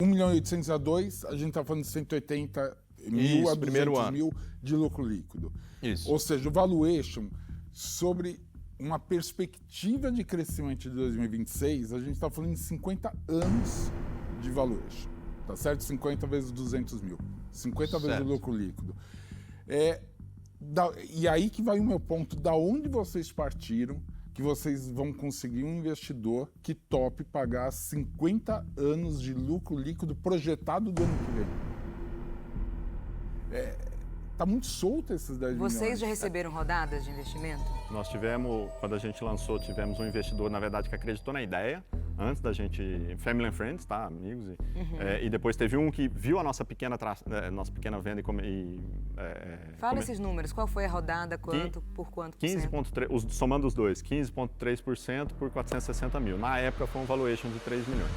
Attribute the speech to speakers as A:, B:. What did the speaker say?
A: 1.800.000 a 2, a gente está falando de 180 mil a 200 mil de lucro líquido.
B: Isso.
A: Ou seja, o valuation, sobre uma perspectiva de crescimento de 2026, a gente está falando de 50 anos de valuation, tá certo? 50 vezes 200 mil, 50 vezes o lucro líquido. E aí que vai o meu ponto, da onde vocês partiram, que vocês vão conseguir um investidor que tope pagar 50 anos de lucro líquido projetado do ano que vem. Tá muito solto esses 10 milhões.
C: Vocês já receberam rodadas de investimento?
B: Nós tivemos, quando a gente lançou, tivemos um investidor, na verdade, que acreditou na ideia, antes da gente, Family and Friends, tá, amigos, e depois teve um que viu a nossa pequena venda
C: Fala esses números, qual foi a rodada, quanto, por quanto por cento?
B: 15,3%, somando os dois, 15,3% por 460 mil. Na época foi um valuation de 3 milhões.